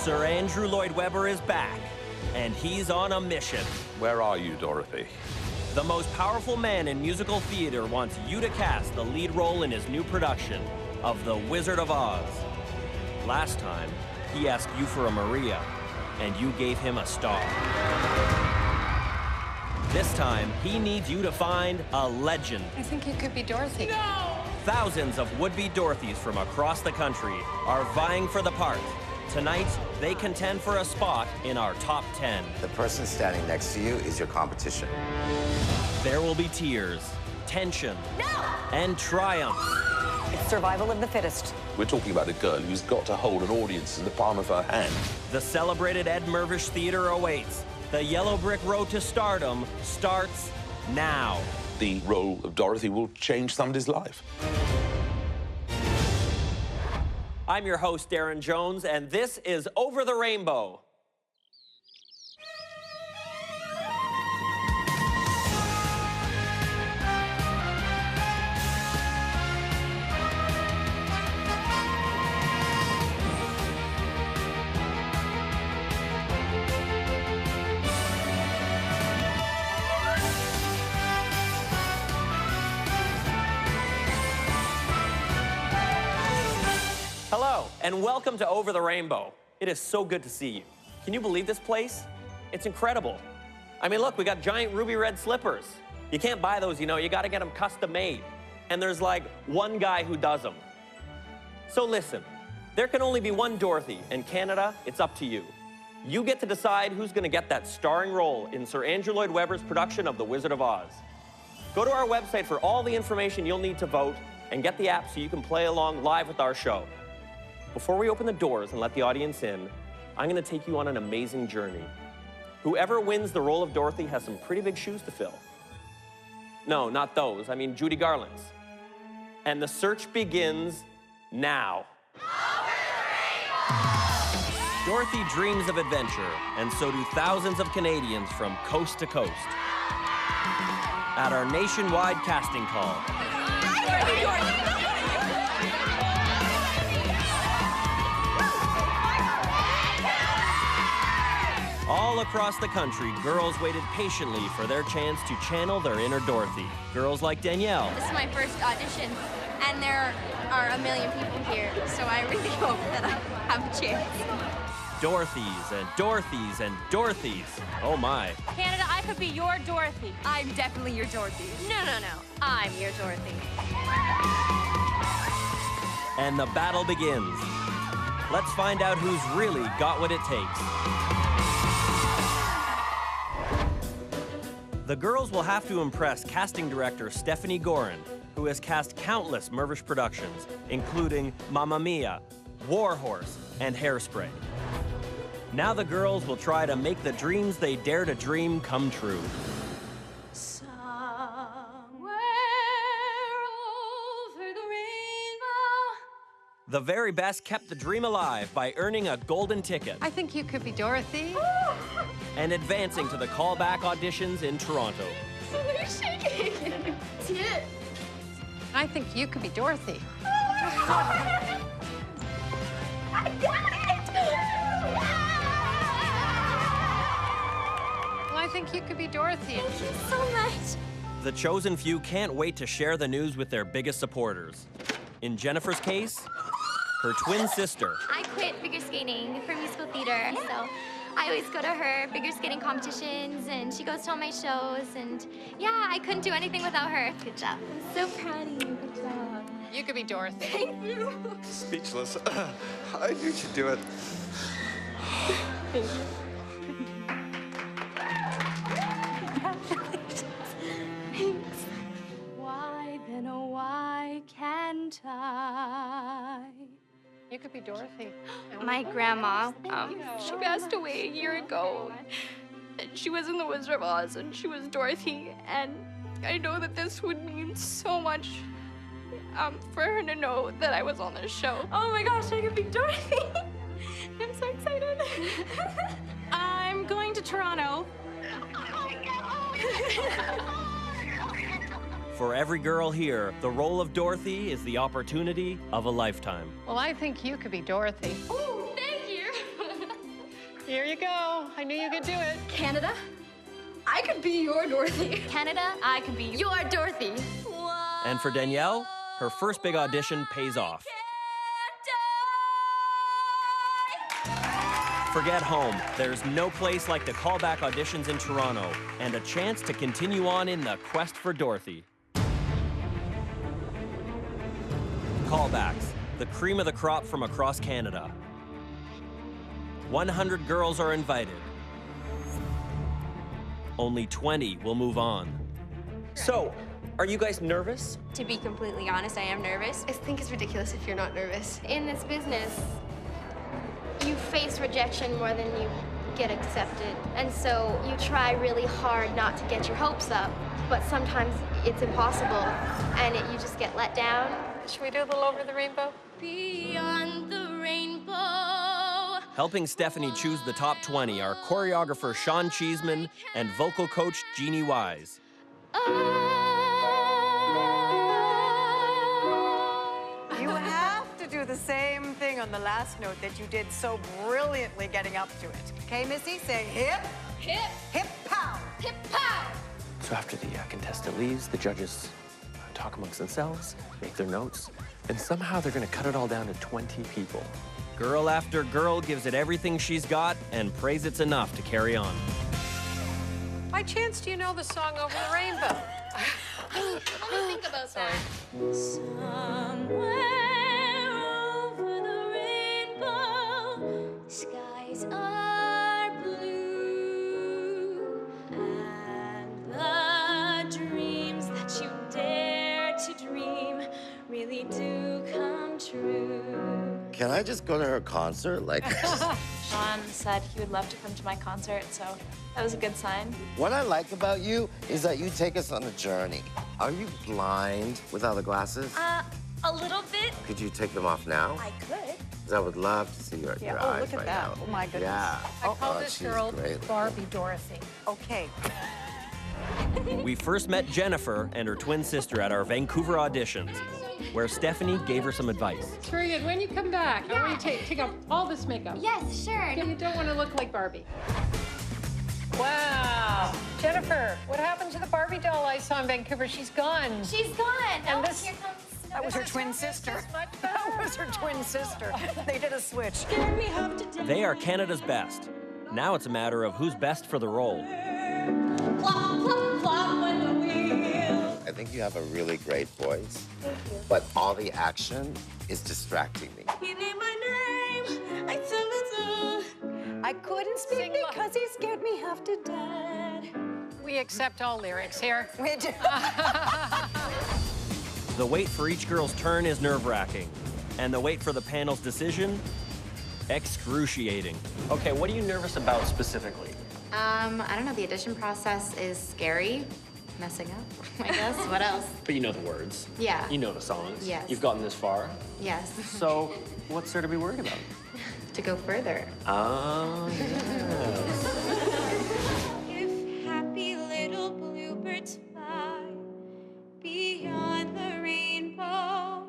Sir Andrew Lloyd Webber is back, and he's on a mission. Where are you, Dorothy? The most powerful man in musical theater wants you to cast the lead role in his new production of The Wizard of Oz. Last time, he asked you for a Maria, and you gave him a star. This time, he needs you to find a legend. I think you could be Dorothy. No! Thousands of would-be Dorothys from across the country are vying for the part. Tonight, they contend for a spot in our top 10. The person standing next to you is your competition. There will be tears, tension, and triumph. It's survival of the fittest. We're talking about a girl who's got to hold an audience in the palm of her hand. The celebrated Ed Mirvish Theater awaits. The Yellow Brick Road to Stardom starts now. The role of Dorothy will change somebody's life. I'm your host, Darren Jones, and this is Over the Rainbow. Hello, and welcome to Over the Rainbow. It is so good to see you. Can you believe this place? It's incredible. I mean, look, we got giant ruby red slippers. You can't buy those, you know, you gotta get them custom made. And there's like one guy who does them. So listen, there can only be one Dorothy. In Canada, it's up to you. You get to decide who's gonna get that starring role in Sir Andrew Lloyd Webber's production of The Wizard of Oz. Go to our website for all the information you'll need to vote and get the app so you can play along live with our show. Before we open the doors and let the audience in, I'm gonna take you on an amazing journey. Whoever wins the role of Dorothy has some pretty big shoes to fill. No, not those, I mean Judy Garland's. And the search begins now. Dorothy dreams of adventure, and so do thousands of Canadians from coast to coast. At our nationwide casting call, all across the country, girls waited patiently for their chance to channel their inner Dorothy. Girls like Danielle. This is my first audition, and there are a million people here, so I really hope that I have a chance. Dorothy's and Dorothy's and Dorothy's. Oh my. Canada, I could be your Dorothy. I'm definitely your Dorothy. No, I'm your Dorothy. And the battle begins. Let's find out who's really got what it takes. The girls will have to impress casting director Stephanie Gorin, who has cast countless Mirvish productions, including Mamma Mia, War Horse, and Hairspray. Now the girls will try to make the dreams they dare to dream come true. The very best kept the dream alive by earning a golden ticket I think you could be Dorothy. and advancing to the callback auditions in Toronto. They're shaking. I think you could be Dorothy. I got it! Well, I think you could be Dorothy. Thank you so much. The chosen few can't wait to share the news with their biggest supporters. In Jennifer's case, her twin sister. I quit figure skating for musical theater, so I always go to her figure skating competitions, and she goes to all my shows, and yeah, I couldn't do anything without her. Good job. I'm so proud of you. Good job. You could be Dorothy. Thank you. Speechless. I knew you'd do it. Thank you. Thanks. Why then, oh, why can't I? You could be Dorothy. My grandma, she passed away a year ago. And she was in The Wizard of Oz, and she was Dorothy, and I know that this would mean so much for her to know that I was on this show. Oh my gosh, I could be Dorothy. I'm so excited. I'm going to Toronto. For every girl here, the role of Dorothy is the opportunity of a lifetime. Well, I think you could be Dorothy. Oh, thank you. Here you go. I knew you could do it. Canada, I could be your Dorothy. Canada, I could be your Dorothy. And for Danielle, her first big audition pays off. Forget home. There's no place like the callback auditions in Toronto and a chance to continue on in the quest for Dorothy. Callbacks, the cream of the crop from across Canada. 100 girls are invited. Only 20 will move on. So, are you guys nervous? To be completely honest, I am nervous. I think it's ridiculous if you're not nervous. In this business, you face rejection more than you get accepted. And so you try really hard not to get your hopes up, but sometimes it's impossible and you just get let down. Should we do a little Over the Rainbow? Beyond the rainbow. Helping Stephanie choose the top 20 are choreographer Sean Cheeseman and vocal coach Jeannie Wise. You have to do the same thing on the last note that you did so brilliantly getting up to it. Okay, Missy, say hip, Hip, hip, pow. hip, pow. So after the contestant leaves, the judges talk amongst themselves, make their notes, and somehow they're gonna cut it all down to 20 people. Girl after girl gives it everything she's got and prays it's enough to carry on. By chance, do you know the song Over the Rainbow? Let me think about that. Somewhere over the rainbow, skies are blue, and the dreams that you dare to dream really do come true. Can I just go to her concert? Like, Sean said he would love to come to my concert, so that was a good sign. what I like about you is that you take us on a journey. Are you blind without the glasses? A little bit. Could you take them off now? I could. 'Cause I would love to see your Yeah, eyes look at right that. now. Oh, my goodness. Yeah. I call Oh, this she's girl great. Barbie Dorothy. Okay. We first met Jennifer and her twin sister at our Vancouver auditions, where Stephanie gave her some advice. It's very good. When you come back, I want you to take off all this makeup. Yes, sure. You don't want to look like Barbie. Wow. Jennifer, what happened to the Barbie doll I saw in Vancouver? She's gone. She's gone. And Oh, this- here comes That was her twin sister. That was her twin sister. They did a switch. They are Canada's best. Now it's a matter of who's best for the role. I think you have a really great voice. Thank you. But all the action is distracting me. I couldn't speak because he scared me half to death. We accept all lyrics here. We did. The wait for each girl's turn is nerve-wracking, and the wait for the panel's decision, excruciating. Okay, what are you nervous about specifically? I don't know. The audition process is scary. Messing up, I guess. What else? But you know the words. Yeah. You know the songs. Yes. You've gotten this far. Yes. So, what's there to be worried about? To go further. Oh, If happy little bluebirds fly beyond the rainbow,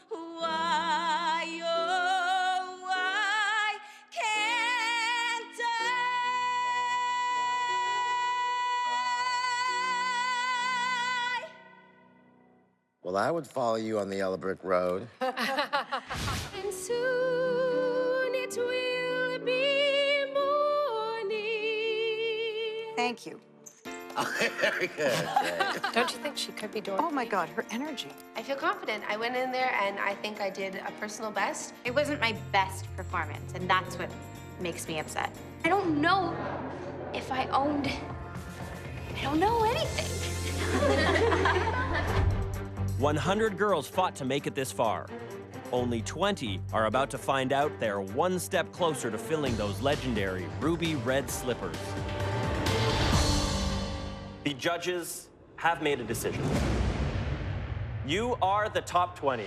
why, oh, why can't I? Well, I would follow you on the yellow brick road. And soon it will be morning. Thank you. Very good. Don't you think she could be Dorothy? Oh, my God, her energy. I feel confident. I went in there and I think I did a personal best. It wasn't my best performance, and that's what makes me upset. I don't know if I owned. I don't know anything. 100 girls fought to make it this far. Only 20 are about to find out they're one step closer to filling those legendary ruby red slippers. The judges have made a decision. You are the top 20.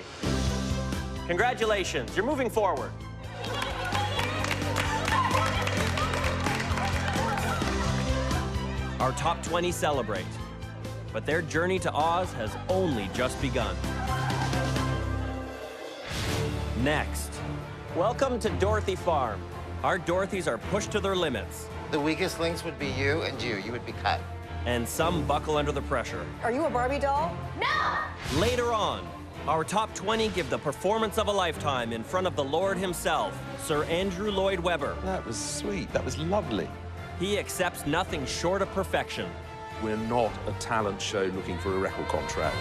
Congratulations, you're moving forward. Our top 20 celebrate, but their journey to Oz has only just begun. Next, welcome to Dorothy Farm, Our Dorothys are pushed to their limits, The weakest links would be you and you. You would be cut. and some buckle under the pressure. Are you a Barbie doll? Later on, our top 20 give the performance of a lifetime in front of the Lord himself, Sir Andrew Lloyd Webber. That was sweet. That was lovely. He accepts nothing short of perfection. We're not a talent show looking for a record contract.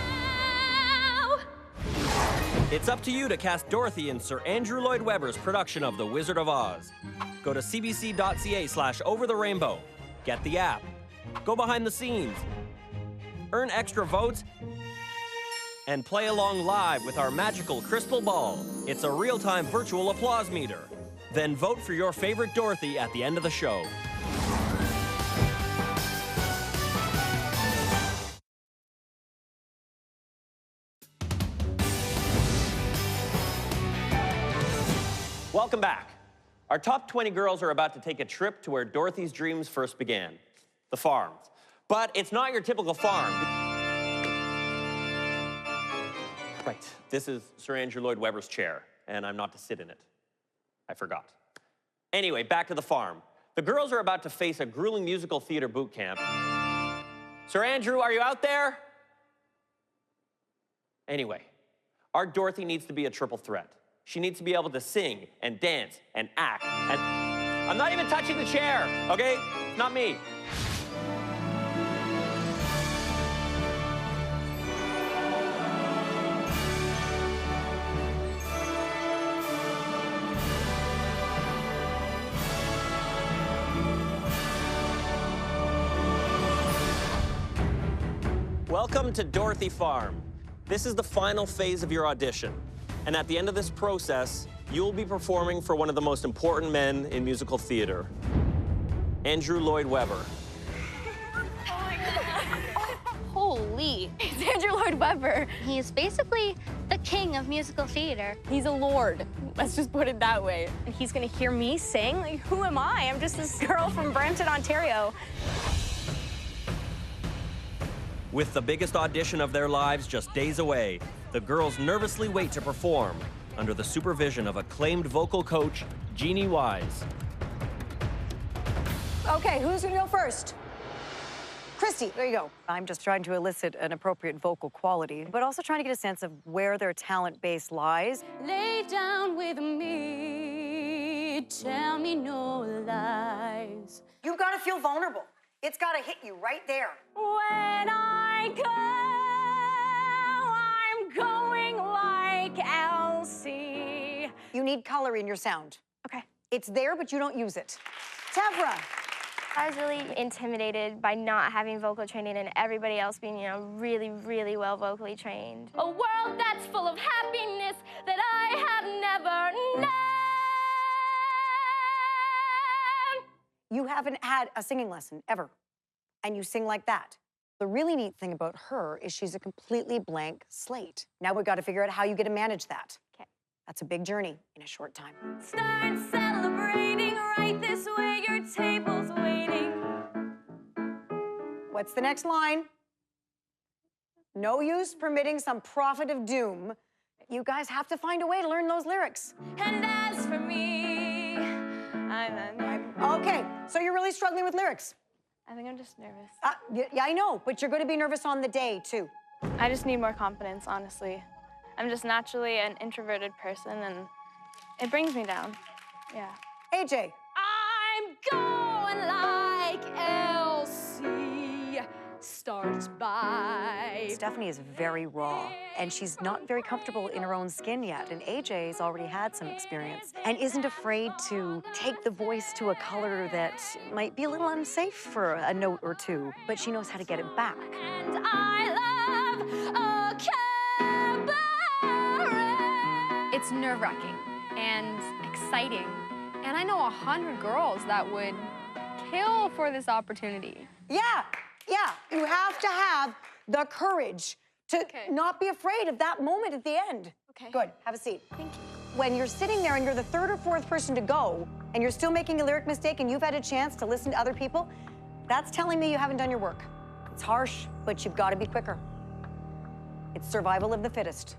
It's up to you to cast Dorothy in Sir Andrew Lloyd Webber's production of The Wizard of Oz. Go to cbc.ca/overtherainbow. Get the app. Go behind the scenes. Earn extra votes and play along live with our magical crystal ball. It's a real-time virtual applause meter. Then vote for your favorite Dorothy at the end of the show. Welcome back. Our top 20 girls are about to take a trip to where Dorothy's dreams first began, the farm. But it's not your typical farm. Right, this is Sir Andrew Lloyd Webber's chair, and I'm not to sit in it. I forgot. Anyway, back to the farm. The girls are about to face a grueling musical theater boot camp. Sir Andrew, are you out there? Anyway, our Dorothy needs to be a triple threat. She needs to be able to sing and dance and act and... I'm not even touching the chair, okay? Not me. Welcome to Dorothy Farm. This is the final phase of your audition. And at the end of this process, you'll be performing for one of the most important men in musical theater, Andrew Lloyd Webber. Holy, it's Andrew Lloyd Webber. He's basically the king of musical theater. He's a lord. Let's just put it that way. And he's gonna hear me sing? Like, who am I? I'm just this girl from Brampton, Ontario. With the biggest audition of their lives just days away, the girls nervously wait to perform under the supervision of acclaimed vocal coach, Jeannie Wise. Okay, who's gonna go first? Christy, there you go. I'm just trying to elicit an appropriate vocal quality, but also trying to get a sense of where their talent base lies. Lay down with me, tell me no lies. You've got to feel vulnerable. It's got to hit you right there. When I go, I'm going like Elsie. You need color in your sound. Okay. It's there, but you don't use it. Tevra. I was really intimidated by not having vocal training and everybody else being, really, really well vocally trained. A world that's full of happiness that I have never known. You haven't had a singing lesson, ever. And you sing like that. The really neat thing about her is she's a completely blank slate. Now we've got to figure out how you get to manage that. Okay. That's a big journey in a short time. Start celebrating right this way, your table's waiting. What's the next line? No use permitting some prophet of doom. You guys have to find a way to learn those lyrics. And as for me, Okay, so you're really struggling with lyrics. I think I'm just nervous. Yeah, I know, but you're going to be nervous on the day, too. I just need more confidence, honestly. I'm just naturally an introverted person, and it brings me down. Yeah. AJ. I'm going like Elsie starts by. Stephanie is very raw, and she's not very comfortable in her own skin yet, and AJ's already had some experience and isn't afraid to take the voice to a color that might be a little unsafe for a note or two, but she knows how to get it back. And I love a cabaret. It's nerve-wracking and exciting. And I know 100 girls that would kill for this opportunity. Yeah. You have to have the courage to not be afraid of that moment at the end. Okay. Good. Have a seat. Thank you. When you're sitting there and you're the third or fourth person to go, and you're still making a lyric mistake and you've had a chance to listen to other people, that's telling me you haven't done your work. It's harsh, but you've got to be quicker. It's survival of the fittest.